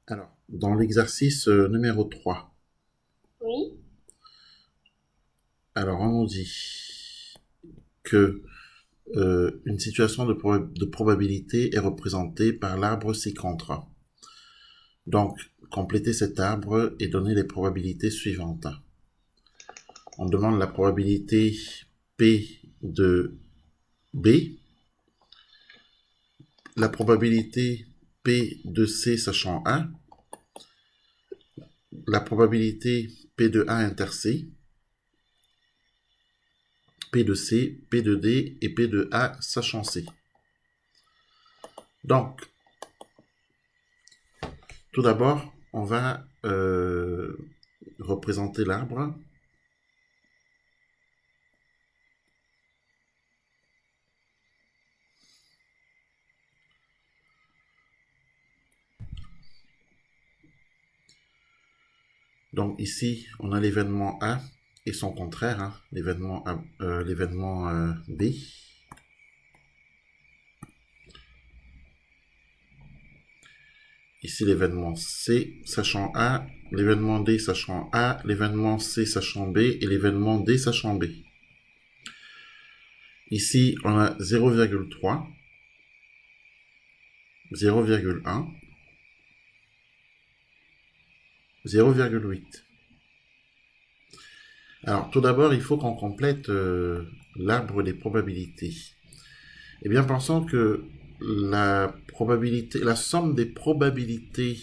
Alors, dans l'exercice numéro 3, Oui, alors on nous dit que une situation de probabilité est représentée par l'arbre ci-contre. Donc, compléter cet arbre et donner les probabilités suivantes. On demande la probabilité P de B, la probabilité P de C sachant 1, la probabilité P de A inter C, P de C, P de D et P de A sachant C. Donc, tout d'abord, on va représenter l'arbre. Donc ici, on a l'événement A et son contraire, hein, l'événement B. Ici, l'événement C sachant A, l'événement D sachant A, l'événement C sachant B et l'événement D sachant B. Ici, on a 0,3, 0,1, 0,8. Alors, tout d'abord, il faut qu'on complète l'arbre des probabilités. Eh bien, pensons que la somme des probabilités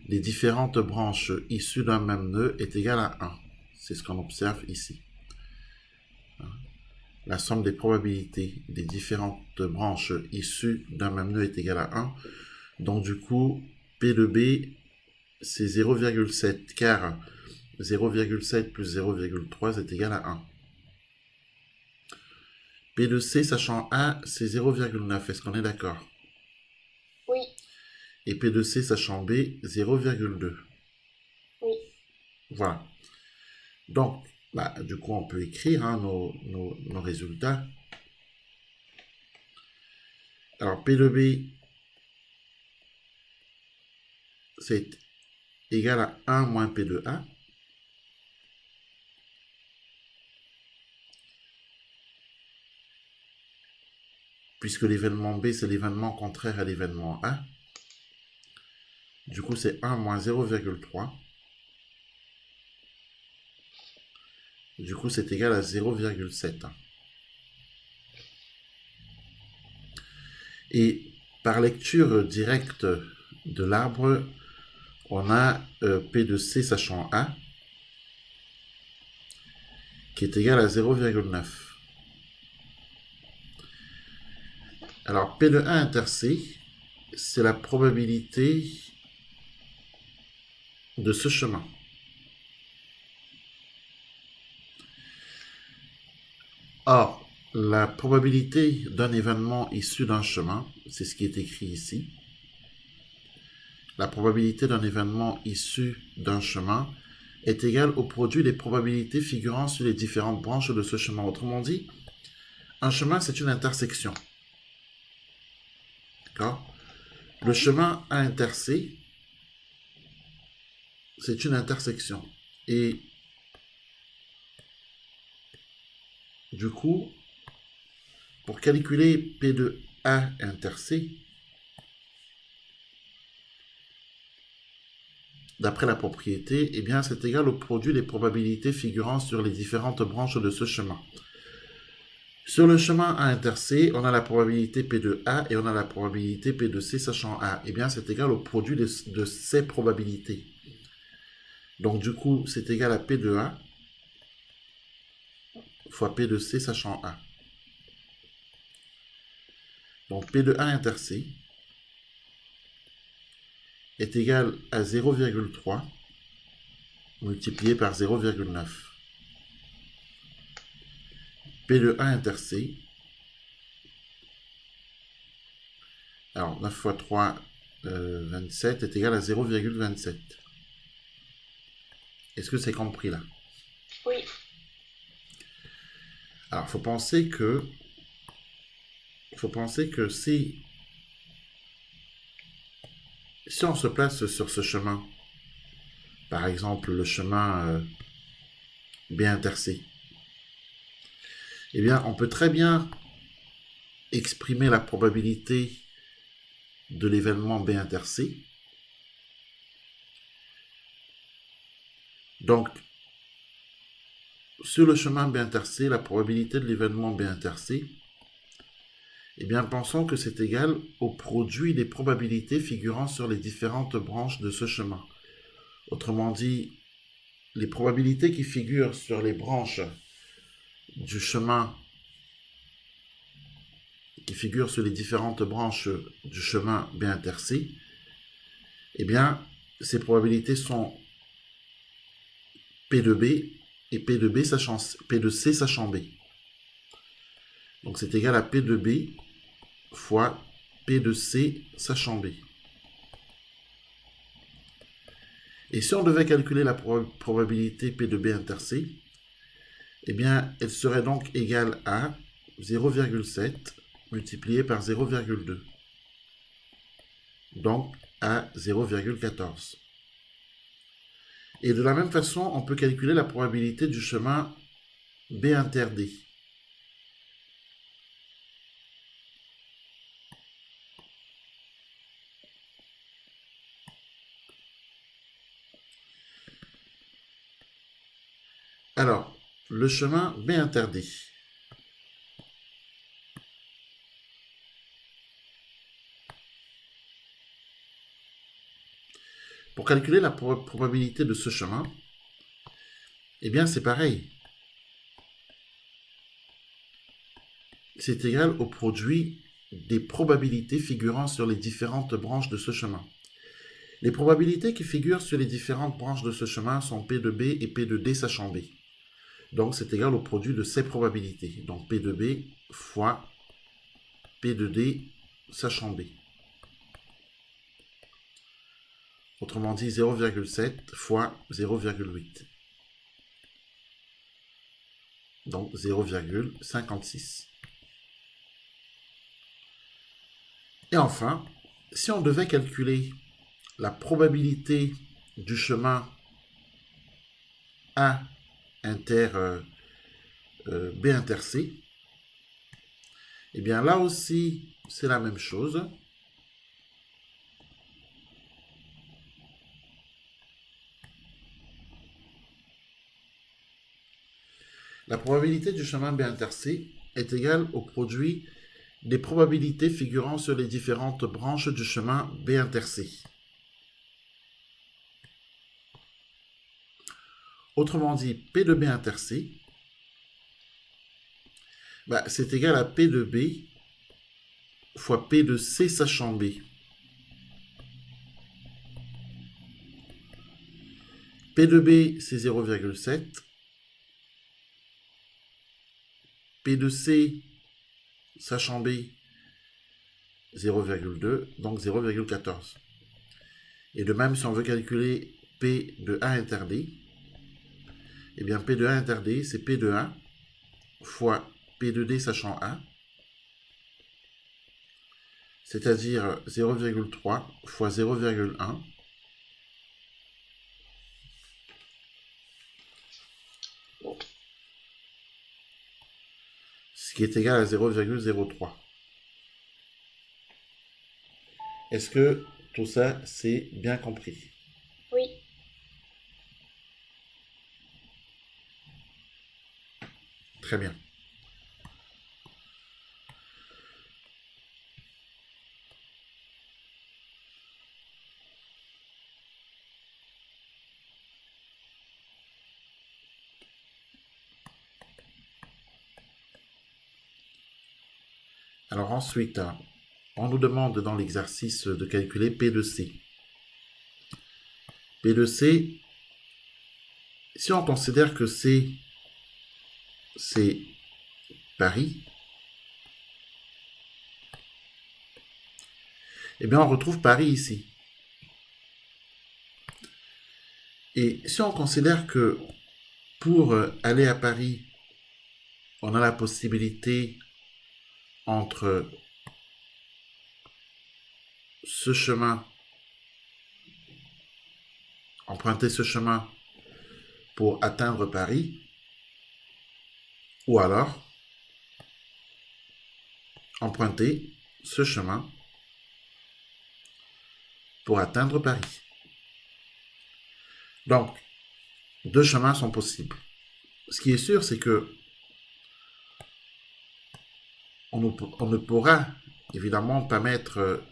des différentes branches issues d'un même nœud est égale à 1. C'est ce qu'on observe ici. La somme des probabilités des différentes branches issues d'un même nœud est égale à 1. Donc, du coup, P de B, c'est 0,7, car 0,7 plus 0,3 est égal à 1. P de C, sachant A, c'est 0,9. Est-ce qu'on est d'accord? oui, Et P de C, sachant B, 0,2. oui. Voilà. Donc, bah, du coup, on peut écrire hein, nos résultats. Alors, P de B, c'est égal à 1 moins P de A. Puisque l'événement B, c'est l'événement contraire à l'événement A. Du coup, c'est 1 moins 0,3. Du coup, c'est égal à 0,7. Et par lecture directe de l'arbre, on a P de C sachant A, qui est égal à 0,9. Alors, P de A inter C, c'est la probabilité de ce chemin. Or, la probabilité d'un événement issu d'un chemin, c'est ce qui est écrit ici. La probabilité d'un événement issu d'un chemin est égale au produit des probabilités figurant sur les différentes branches de ce chemin. Autrement dit, un chemin, c'est une intersection. D'accord? Le Oui. chemin A inter C, c'est une intersection. Et du coup, pour calculer P de A inter C, d'après la propriété, eh bien, c'est égal au produit des probabilités figurant sur les différentes branches de ce chemin. Sur le chemin A inter C, on a la probabilité P de A et on a la probabilité P de C sachant A. Eh bien, c'est égal au produit de ces probabilités. Donc, du coup, c'est égal à P de A fois P de C sachant A. Donc, P de A inter C est égal à 0,3 multiplié par 0,9. P de A inter C, alors 9 fois 3, 27, est égal à 0,27. Est-ce que c'est compris là? Oui, Alors, faut penser que si si on se place sur ce chemin, par exemple le chemin B intercé, eh bien, on peut très bien exprimer la probabilité de l'événement B intercé. Donc, sur le chemin B intercé, la probabilité de l'événement B intercé, eh bien, pensons que c'est égal au produit des probabilités figurant sur les différentes branches de ce chemin. Autrement dit, les probabilités qui figurent sur les branches du chemin, qui figurent sur les différentes branches du chemin B intercé, eh bien, ces probabilités sont P de B et P de B sachant P de C sachant B. Donc c'est égal à P de B fois P de C sachant B. Et si on devait calculer la probabilité P de B intercé, eh bien, elle serait donc égale à 0,7 multiplié par 0,2. Donc à 0,14. Et de la même façon, on peut calculer la probabilité du chemin B inter D. Alors, le chemin B inter D. Pour calculer la probabilité de ce chemin, eh bien c'est pareil. C'est égal au produit des probabilités figurant sur les différentes branches de ce chemin. Les probabilités qui figurent sur les différentes branches de ce chemin sont P de B et P de D sachant B. Donc c'est égal au produit de ces probabilités. Donc P de B fois P de D sachant B. Autrement dit 0,7 fois 0,8. Donc 0,56. Et enfin, si on devait calculer la probabilité du chemin A inter B inter C, eh bien là aussi c'est la même chose. La probabilité du chemin B inter C est égale au produit des probabilités figurant sur les différentes branches du chemin B inter C. Autrement dit, P de B inter C, c'est égal à P de B fois P de C sachant B. P de B, c'est 0,7. P de C, sachant B, 0,2, donc 0,14. Et de même, si on veut calculer P de A inter D, eh bien P de A inter D, c'est P de A fois P de D sachant A, c'est-à-dire 0,3 fois 0,1, ce qui est égal à 0,03. Est-ce que tout ça, c'est bien compris? Oui. Très bien. Alors ensuite, on nous demande dans l'exercice de calculer P de C. P de C, si on considère que C, c'est Paris, eh bien on retrouve Paris ici. Et si on considère que pour aller à Paris, on a la possibilité entre ce chemin emprunter ce chemin pour atteindre Paris, ou alors emprunter ce chemin pour atteindre Paris. Donc, deux chemins sont possibles. Ce qui est sûr, c'est que on ne pourra évidemment pas mettre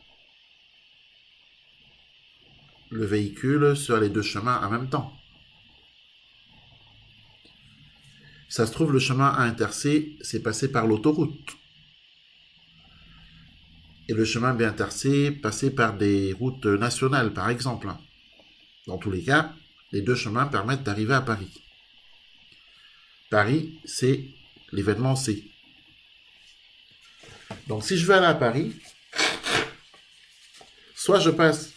le véhicule sur les deux chemins en même temps. Ça se trouve, le chemin à intercer, c'est passé par l'autoroute. Et le chemin B intercé, passé par des routes nationales, par exemple. Dans tous les cas, les deux chemins permettent d'arriver à Paris. Paris, c'est l'événement C. Donc si je veux aller à Paris, soit je passe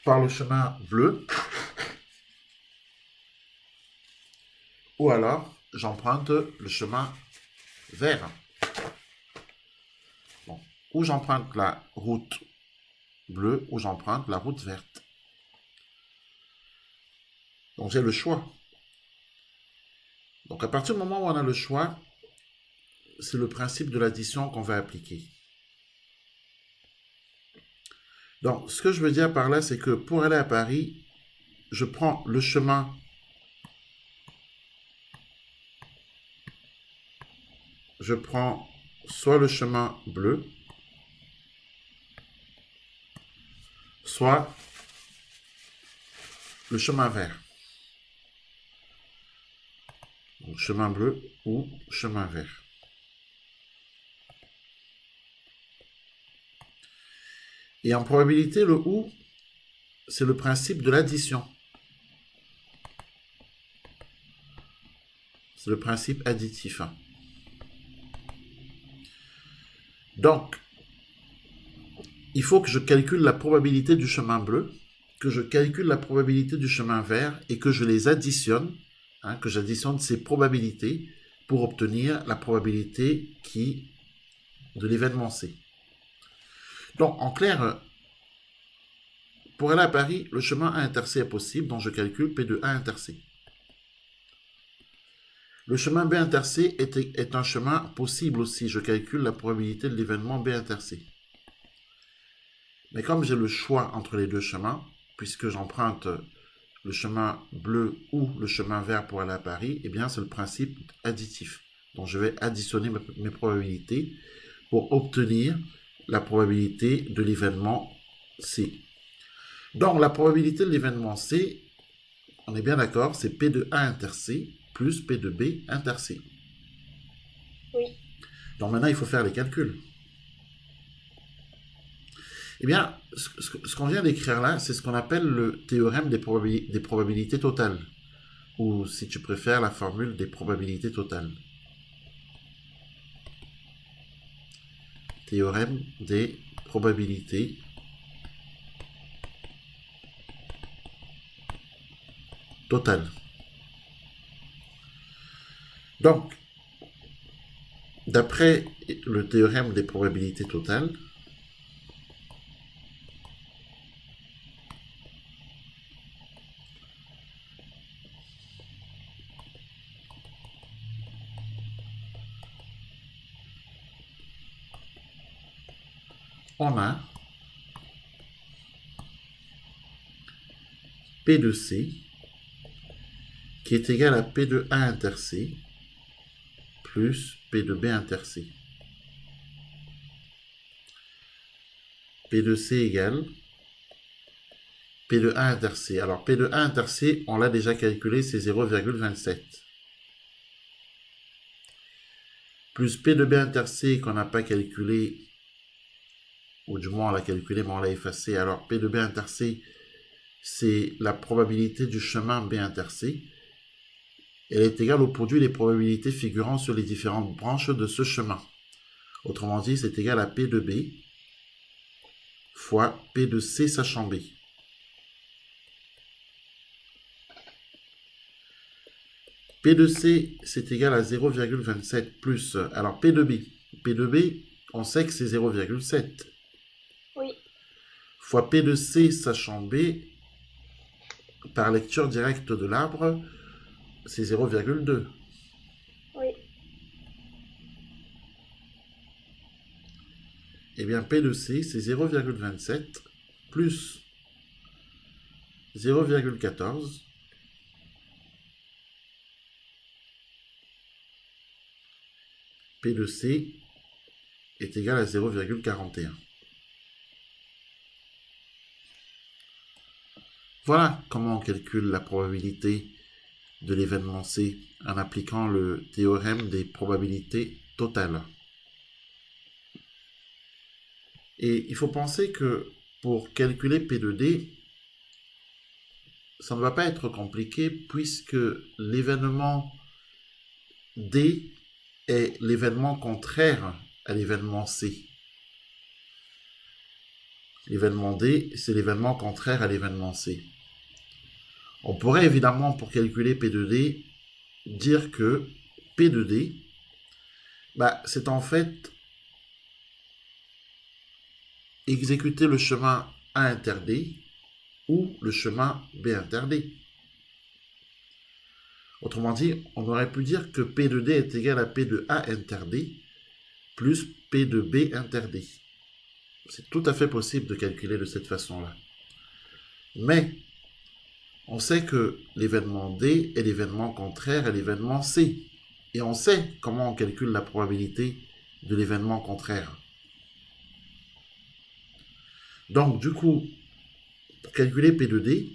par le chemin bleu, ou alors j'emprunte le chemin vert. Bon. Ou j'emprunte la route bleue, ou j'emprunte la route verte. Donc j'ai le choix. Donc à partir du moment où on a le choix, c'est le principe de l'addition qu'on va appliquer. Donc ce que je veux dire par là, c'est que pour aller à Paris, je prends le chemin soit le chemin bleu, soit le chemin vert. Donc, chemin bleu ou chemin vert. Et en probabilité, le ou, c'est le principe de l'addition. C'est le principe additif. Donc, il faut que je calcule la probabilité du chemin bleu, que je calcule la probabilité du chemin vert et que je les additionne, que j'additionne ces probabilités pour obtenir la probabilité de l'événement C. Donc, en clair, pour aller à Paris, le chemin A intercé est possible, donc je calcule P de A intercé. Le chemin B intercé est un chemin possible aussi, je calcule la probabilité de l'événement B intercé. Mais comme j'ai le choix entre les deux chemins, puisque j'emprunte le chemin bleu ou le chemin vert pour aller à Paris, eh bien c'est le principe additif. Donc je vais additionner mes probabilités pour obtenir la probabilité de l'événement C. Donc la probabilité de l'événement C, on est bien d'accord, c'est P de A intercé plus P de B intercé. Oui. Donc maintenant il faut faire les calculs. Eh bien, ce qu'on vient d'écrire là, c'est ce qu'on appelle le théorème des probabilités totales. Ou, si tu préfères, la formule des probabilités totales. Théorème des probabilités totales. Donc, d'après le théorème des probabilités totales, on a P de C qui est égal à P de A intercé plus P de B intercé. P de C égale P de A intercé. Alors P de A intercé, on l'a déjà calculé, c'est 0,27. Plus P de B intercé qu'on n'a pas calculé, ou du moins on l'a calculé mais on l'a effacé. Alors P de B intercé, c'est la probabilité du chemin B intercé. Elle est égale au produit des probabilités figurant sur les différentes branches de ce chemin. Autrement dit, c'est égal à P de B fois P de C sachant B. P de C, c'est égal à 0,27 plus... Alors P de B. P de B, on sait que c'est 0,7. Oui. Fois P de C sachant B, par lecture directe de l'arbre, c'est 0,2. Oui. Eh bien, P de C, c'est 0,27 plus 0,14 P de C est égal à 0,41. Voilà comment on calcule la probabilité de l'événement C en appliquant le théorème des probabilités totales. Et il faut penser que pour calculer P de D, ça ne va pas être compliqué puisque l'événement D est l'événement contraire à l'événement C. L'événement D, c'est l'événement contraire à l'événement C. On pourrait évidemment, pour calculer P de D, dire que P de D, c'est en fait exécuter le chemin A inter D ou le chemin B inter D. Autrement dit, on aurait pu dire que P de D est égal à P de A inter D plus P de B inter D. C'est tout à fait possible de calculer de cette façon-là. Mais on sait que l'événement D est l'événement contraire à l'événement C. Et on sait comment on calcule la probabilité de l'événement contraire. Donc, du coup, pour calculer P de D,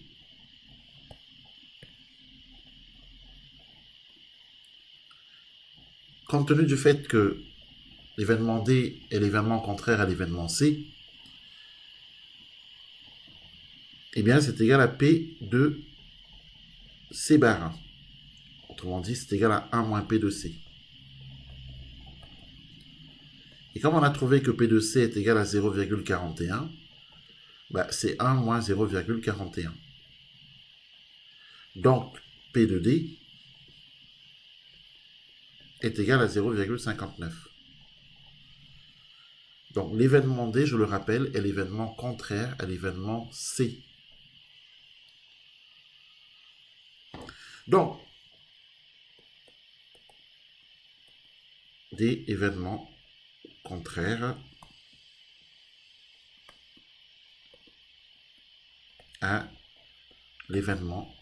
compte tenu du fait que l'événement D est l'événement contraire à l'événement C, eh bien, c'est égal à P de C bar. Autrement dit, c'est égal à 1 moins P de C. Et comme on a trouvé que P de C est égal à 0,41, c'est 1 moins 0,41. Donc, P de D est égal à 0,59. Donc, l'événement D, je le rappelle, est l'événement contraire à l'événement C. Donc, D, événement contraire à l'événement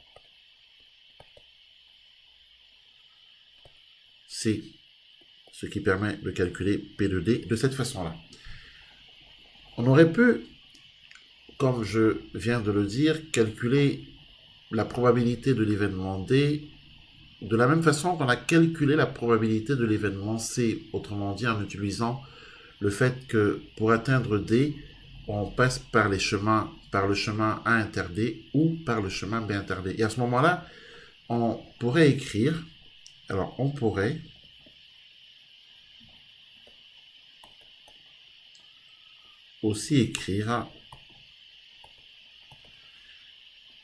C, ce qui permet de calculer P de D de cette façon-là. On aurait pu, comme je viens de le dire, calculer la probabilité de l'événement D de la même façon qu'on a calculé la probabilité de l'événement C, autrement dit en utilisant le fait que pour atteindre D, on passe par le chemin A inter D ou par le chemin B inter D. Et à ce moment-là, on pourrait écrire, alors on pourrait aussi écrire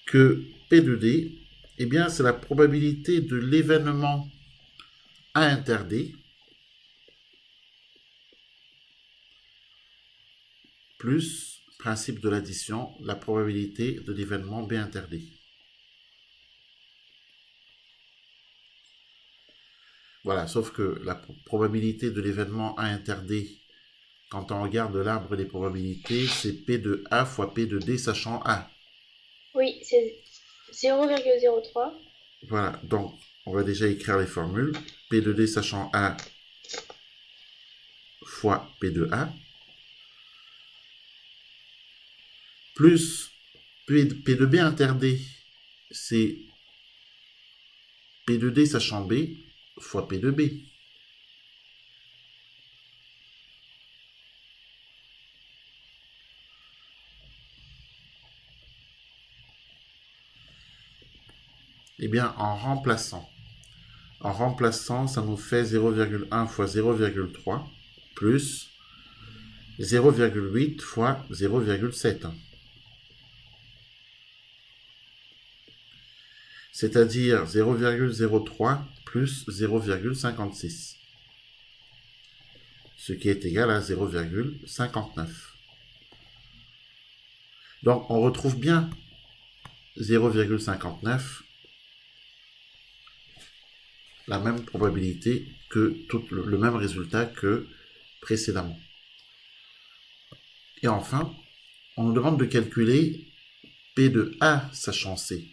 que P de D, eh bien, c'est la probabilité de l'événement A inter D plus, principe de l'addition, la probabilité de l'événement B inter D. Voilà, sauf que la probabilité de l'événement A inter D, quand on regarde l'arbre des probabilités, c'est P de A fois P de D sachant A. Oui, c'est 0,03. Voilà, donc on va déjà écrire les formules. P de D sachant A fois P de A plus P de B inter D, c'est P de D sachant B fois P de B. Eh bien, en remplaçant, ça nous fait 0,1 fois 0,3 plus 0,8 fois 0,7. C'est-à-dire 0,03 plus 0,56. Ce qui est égal à 0,59. Donc, on retrouve bien 0,59, la même probabilité que le même résultat que précédemment. Et enfin, on nous demande de calculer P de A sachant C.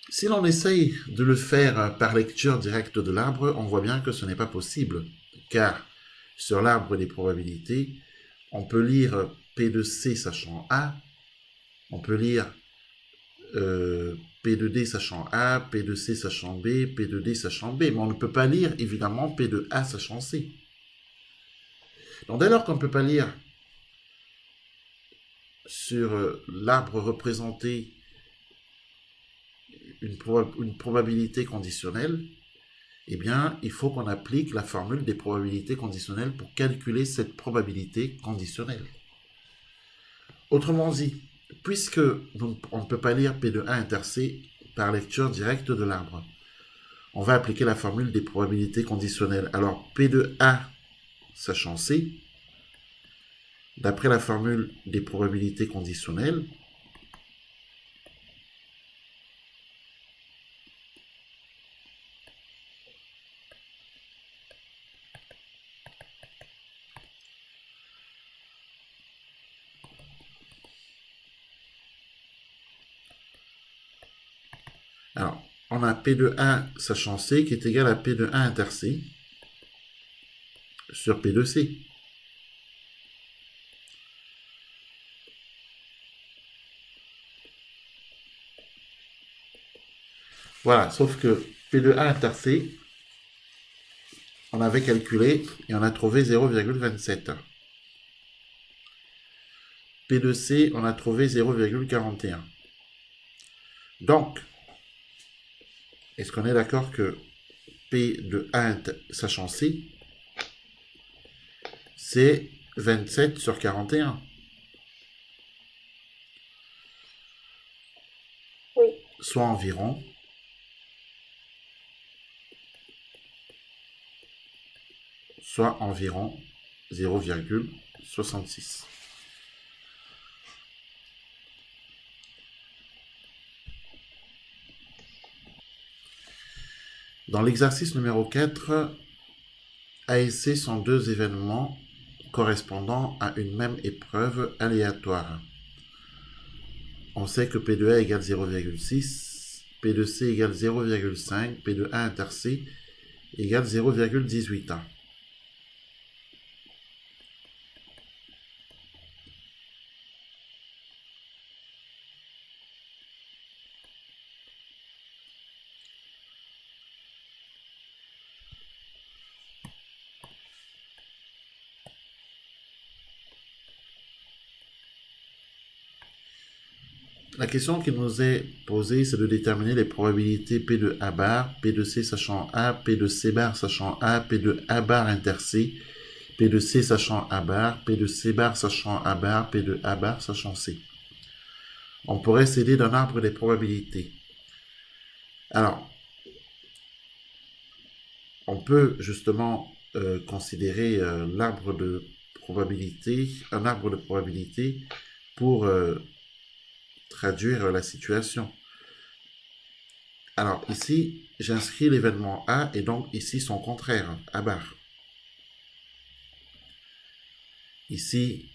Si l'on essaye de le faire par lecture directe de l'arbre, on voit bien que ce n'est pas possible, car sur l'arbre des probabilités, on peut lire P de C sachant A, on peut lire P de D sachant A, P de C sachant B, P de D sachant B, mais on ne peut pas lire évidemment P de A sachant C. Donc dès lors qu'on ne peut pas lire sur l'arbre représenté une probabilité conditionnelle, eh bien, il faut qu'on applique la formule des probabilités conditionnelles pour calculer cette probabilité conditionnelle. Autrement dit, puisque on ne peut pas lire P de A inter C par lecture directe de l'arbre, on va appliquer la formule des probabilités conditionnelles. Alors, P de A sachant C, d'après la formule des probabilités conditionnelles, alors, on a P de A sachant C qui est égal à P de A inter C sur P de C. Voilà, sauf que P de A inter C, on avait calculé et on a trouvé 0,27. P de C, on a trouvé 0,41. Donc, est-ce qu'on est d'accord que P de A sachant C, c'est 27 sur 41? Oui. Soit environ 0,66. Dans l'exercice numéro 4, A et C sont deux événements correspondant à une même épreuve aléatoire. On sait que P de A égale 0,6, P de C égale 0,5, P de A inter C égale 0,18. La question qui nous est posée, c'est de déterminer les probabilités P de A bar, P de C sachant A, P de C bar sachant A, P de A bar inter C, P de C sachant A bar, P de C bar sachant A bar, P de A bar sachant C. On pourrait s'aider d'un arbre des probabilités. Alors, on peut justement considérer l'arbre de probabilité, un arbre de probabilité pour traduire la situation. Alors ici, j'inscris l'événement A et donc ici son contraire, A bar. Ici,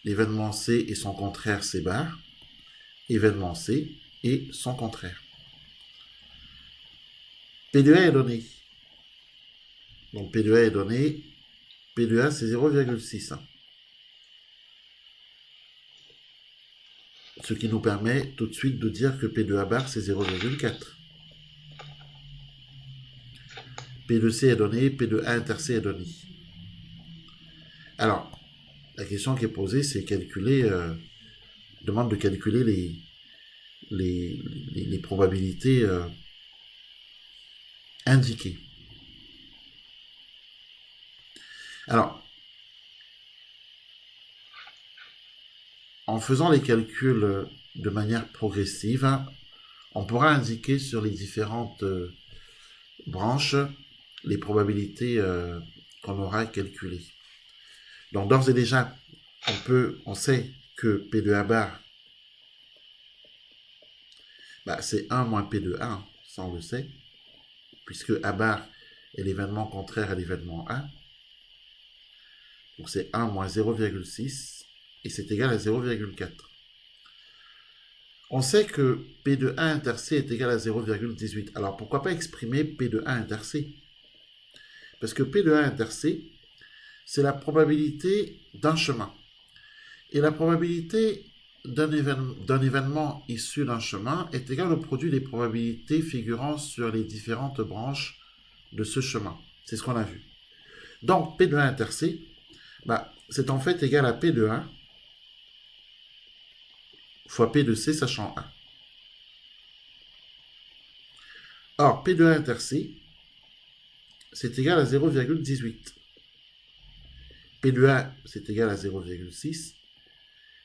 l'événement C et son contraire, C bar. Événement C et son contraire. P de A est donné. Donc P de A est donné. P de A c'est 0,6. Ce qui nous permet tout de suite de dire que P de A bar c'est 0,4. P de C est donné, P de A inter C est donné. Alors, la question qui est posée, c'est demande de calculer les probabilités indiquées. Alors, en faisant les calculs de manière progressive, on pourra indiquer sur les différentes branches les probabilités qu'on aura calculées. Donc d'ores et déjà, on sait que P de A bar, bah, c'est 1 moins P de A, ça on le sait, puisque A bar est l'événement contraire à l'événement A. Donc c'est 1 moins 0,6 et c'est égal à 0,4. On sait que P de A inter C est égal à 0,18. Alors pourquoi pas exprimer P de A inter C? Parce que P de A inter C, c'est la probabilité d'un chemin. Et la probabilité d'un événement issu d'un chemin est égale au produit des probabilités figurant sur les différentes branches de ce chemin. C'est ce qu'on a vu. Donc P de A inter C, bah, c'est en fait égal à P de A fois P de C sachant A. Or, P de A inter C, c'est égal à 0,18. P de A, c'est égal à 0,6.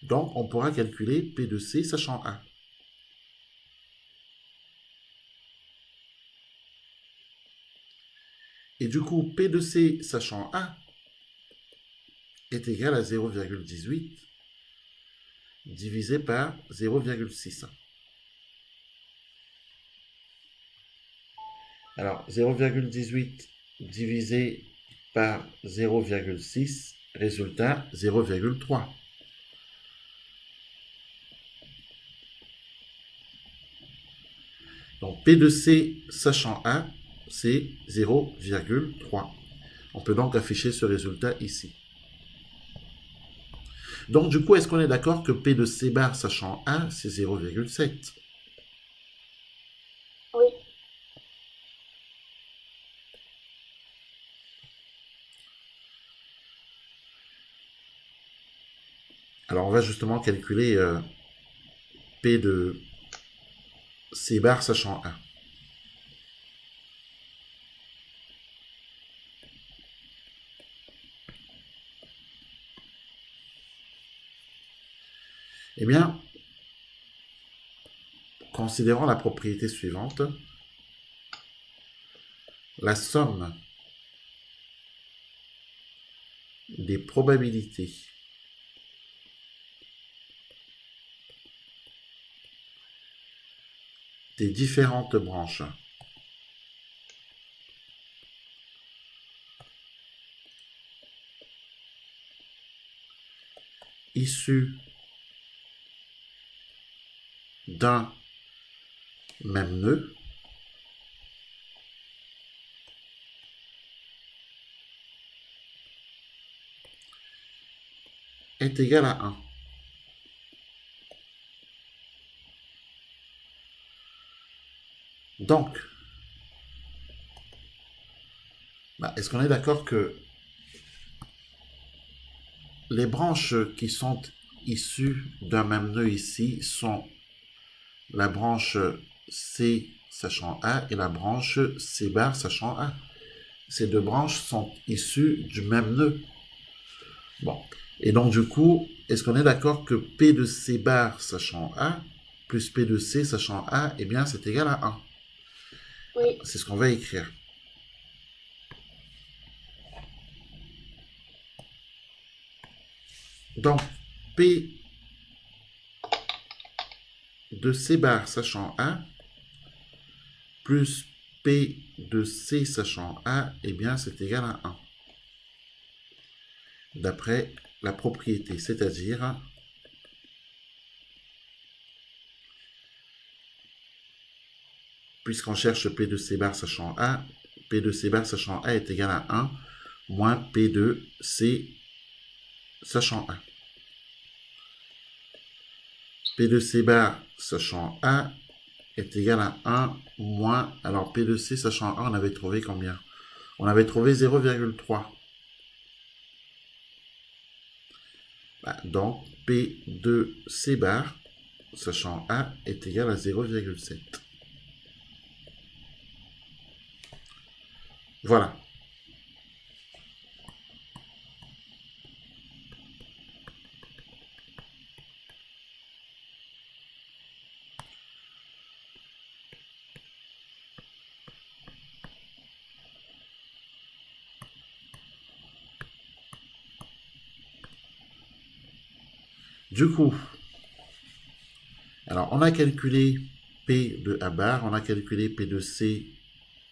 Donc, on pourra calculer P de C sachant A. Et du coup, P de C sachant A est égal à 0,18 divisé par 0,6. Alors, 0,18 divisé par 0,6, résultat 0,3. Donc, P de C sachant A, c'est 0,3. On peut donc afficher ce résultat ici. Donc, du coup, est-ce qu'on est d'accord que P de C bar sachant A, c'est 0,7? Oui. Alors, on va justement calculer P de C bar sachant A. Eh bien, considérons la propriété suivante. La somme des probabilités des différentes branches issues d'un même nœud est égale à 1. Donc, est-ce qu'on est d'accord que les branches qui sont issues d'un même nœud ici sont la branche C sachant A et la branche C bar sachant A? Ces deux branches sont issues du même nœud. Bon. Et donc, du coup, est-ce qu'on est d'accord que P de C bar sachant A plus P de C sachant A, eh bien, c'est égal à 1? Oui. C'est ce qu'on va écrire. Donc, P de C bar sachant A plus P de C sachant A, eh bien, c'est égal à 1. D'après la propriété, c'est-à-dire puisqu'on cherche P de C bar sachant A, P de C bar sachant A est égal à 1 moins P de C sachant A. P de C bar sachant A est égal à 1 moins... Alors, P de C sachant A, on avait trouvé combien? On avait trouvé 0,3. Donc, P de C bar sachant A est égal à 0,7. Voilà. Du coup, alors on a calculé P de A bar, on a calculé P de C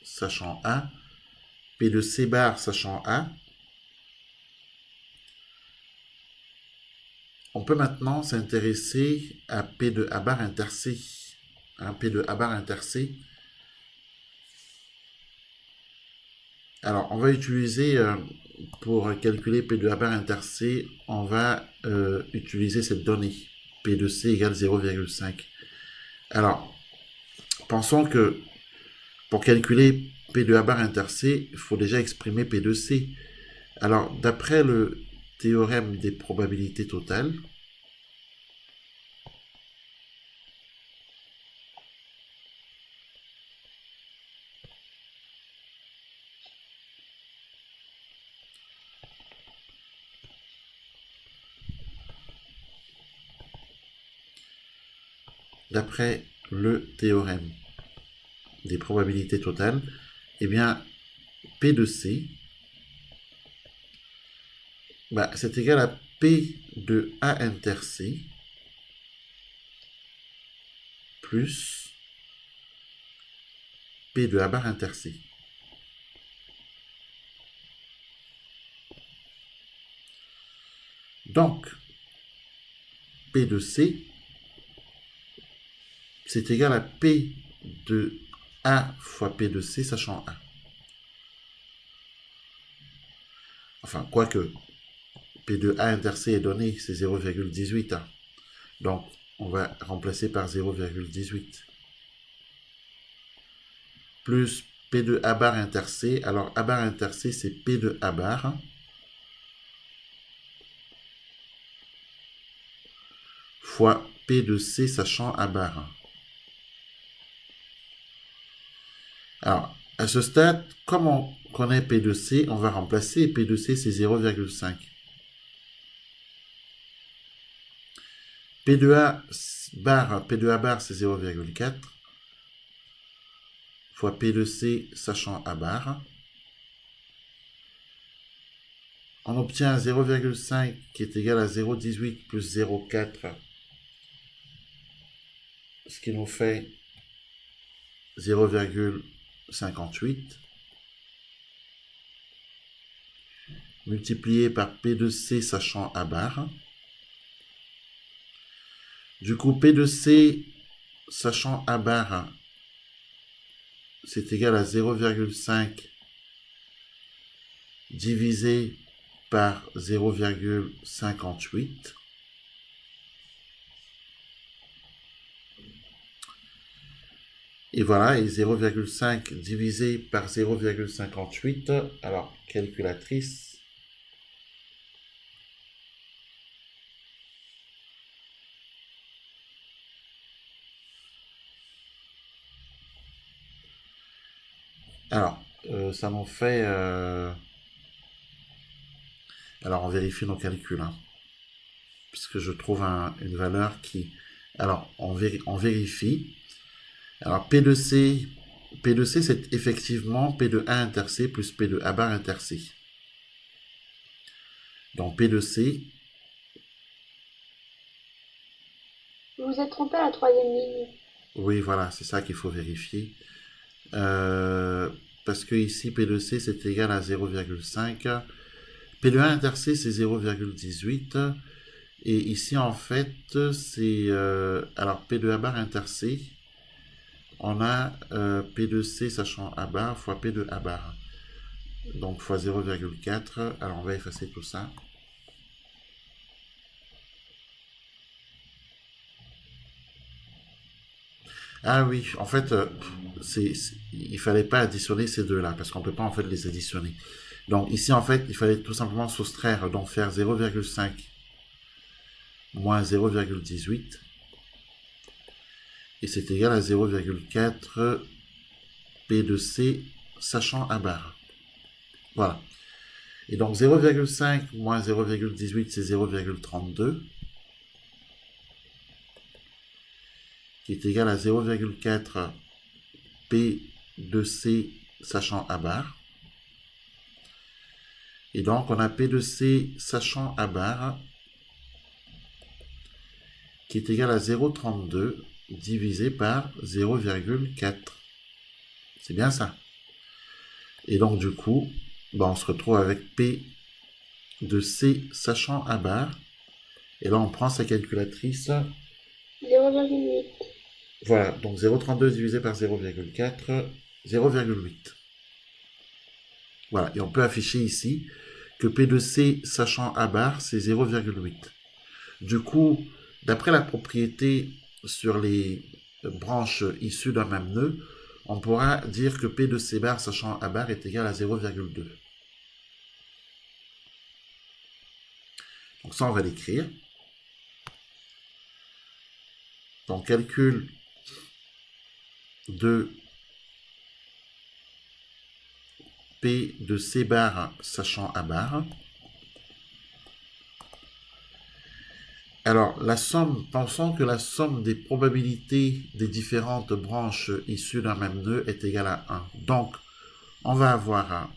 sachant A, P de C bar sachant A. On peut maintenant s'intéresser à P de A bar inter C. P de A bar inter C. Alors, on va utiliser, pour calculer P de A bar inter C, on va utiliser cette donnée. P de C égale 0,5. Alors, pensons que pour calculer P de A bar inter C, il faut déjà exprimer P de C. Alors, d'après le théorème des probabilités totales, d'après le théorème des probabilités totales, eh bien, P de C, c'est égal à P de A inter C plus P de A bar inter C. Donc, P de C, c'est égal à P de A fois P de C sachant A. Enfin, quoique, P de A inter C est donné, c'est 0,18. Donc, on va remplacer par 0,18. Plus P de A bar inter C. Alors, A bar inter C, c'est P de A bar fois P de C sachant A bar. Alors, à ce stade, comme on connaît P de C, on va remplacer. P de C, c'est 0,5. P de A bar, c'est 0,4 fois P de C sachant A bar. On obtient 0,5 qui est égal à 0,18 plus 0,4, ce qui nous fait 0,58, multiplié par P de C sachant A bar. Du coup, P de C sachant A bar, c'est égal à 0,5 divisé par 0,58. Et voilà, et 0,5 divisé par 0,58. Alors, calculatrice. Alors, ça m'en fait... Alors, on vérifie nos calculs, puisque je trouve une valeur qui... Alors, on vérifie. Alors, P de C, c'est effectivement P de A inter C plus P de A bar inter C. Donc, P de C... Vous vous êtes trompé à la troisième ligne. Oui, voilà, c'est ça qu'il faut vérifier. Parce que ici, P de C, c'est égal à 0,5. P de A inter C, c'est 0,18. Et ici, en fait, c'est... alors, P de A bar inter C, on a P de C sachant A bar fois P de A bar. Donc, fois 0,4. Alors, on va effacer tout ça. Ah oui, en fait, il fallait pas additionner ces deux-là, parce qu'on peut pas, en fait, les additionner. Donc, ici, en fait, il fallait tout simplement soustraire, donc faire 0,5 moins 0,18. Et c'est égal à 0,4 P de C sachant A bar. Voilà. Et donc 0,5 moins 0,18, c'est 0,32, qui est égal à 0,4 P de C sachant A bar. Et donc on a P de C sachant A bar qui est égal à 0,32 divisé par 0,4. C'est bien ça. Et donc du coup, on se retrouve avec P de C sachant à bar. Et là, on prend sa calculatrice. 0,8. Voilà, donc 0,32 divisé par 0,4, 0,8. Voilà, et on peut afficher ici que P de C sachant à bar, c'est 0,8. Du coup, d'après la propriété sur les branches issues d'un même nœud, on pourra dire que P de C bar sachant à bar est égal à 0,2. Donc ça, on va l'écrire. Donc calcul de P de C bar sachant à bar. Alors, la somme, pensons que la somme des probabilités des différentes branches issues d'un même nœud est égale à 1. Donc, on va avoir,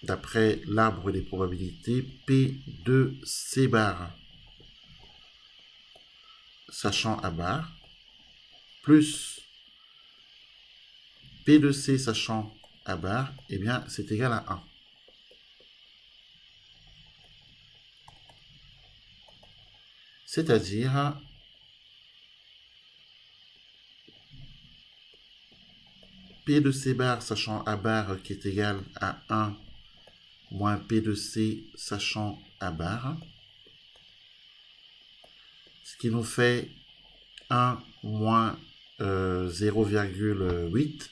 d'après l'arbre des probabilités, P de C bar sachant à bar, plus P de C sachant à bar, eh bien, c'est égal à 1. C'est-à-dire P de C bar sachant à bar qui est égal à 1 moins P de C sachant à bar, ce qui nous fait 1 moins 0,8.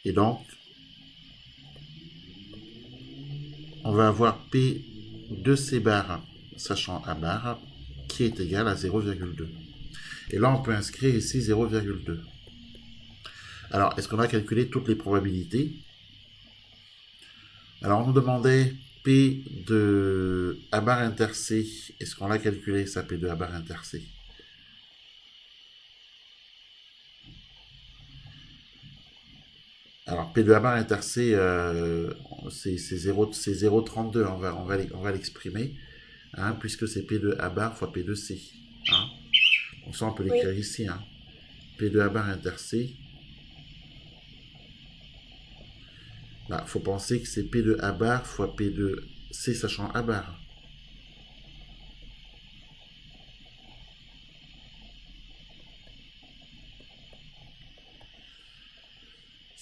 Et donc, on va avoir P de C bar sachant à bar qui est égal à 0,2. Et là, on peut inscrire ici 0,2. Alors, est-ce qu'on a calculé toutes les probabilités? Alors, on nous demandait P de A bar inter C. Est-ce qu'on l'a calculé, ça, P de A bar inter C? Alors, P de A bar inter C, c'est 0,32. On va l'exprimer, hein, puisque c'est P de A bar fois P de C. Hein. Donc ça, on peut l'écrire ici. Hein. P de A bar inter C. Il faut penser que c'est P de A bar fois P de C sachant A bar.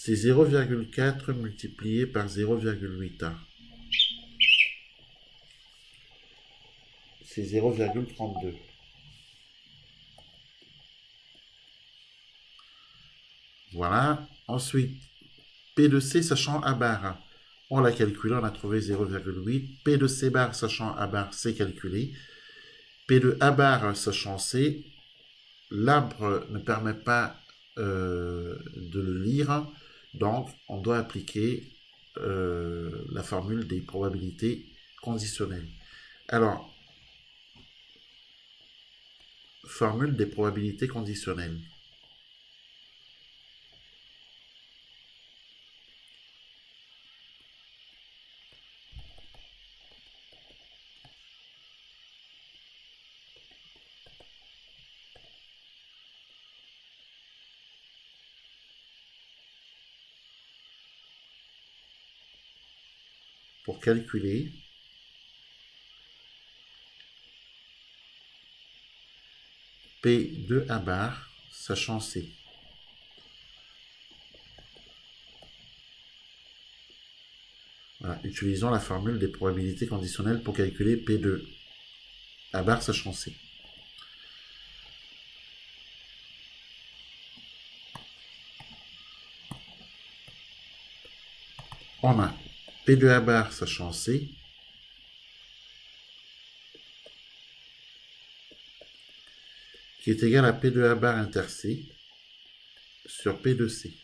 C'est 0,4 multiplié par 0,8. Hein. C'est 0,32. Voilà. Ensuite, P de C sachant A bar. On l'a calculé, on a trouvé 0,8. P de C bar sachant A bar, c'est calculé. P de A bar sachant C, l'arbre ne permet pas de le lire, donc on doit appliquer la formule des probabilités conditionnelles. Alors, formule des probabilités conditionnelles. Pour calculer P de A bar sachant C. Voilà, utilisons la formule des probabilités conditionnelles pour calculer P de A bar sachant C. On a P de A bar sachant C qui est égal à P de A bar inter C sur P de C.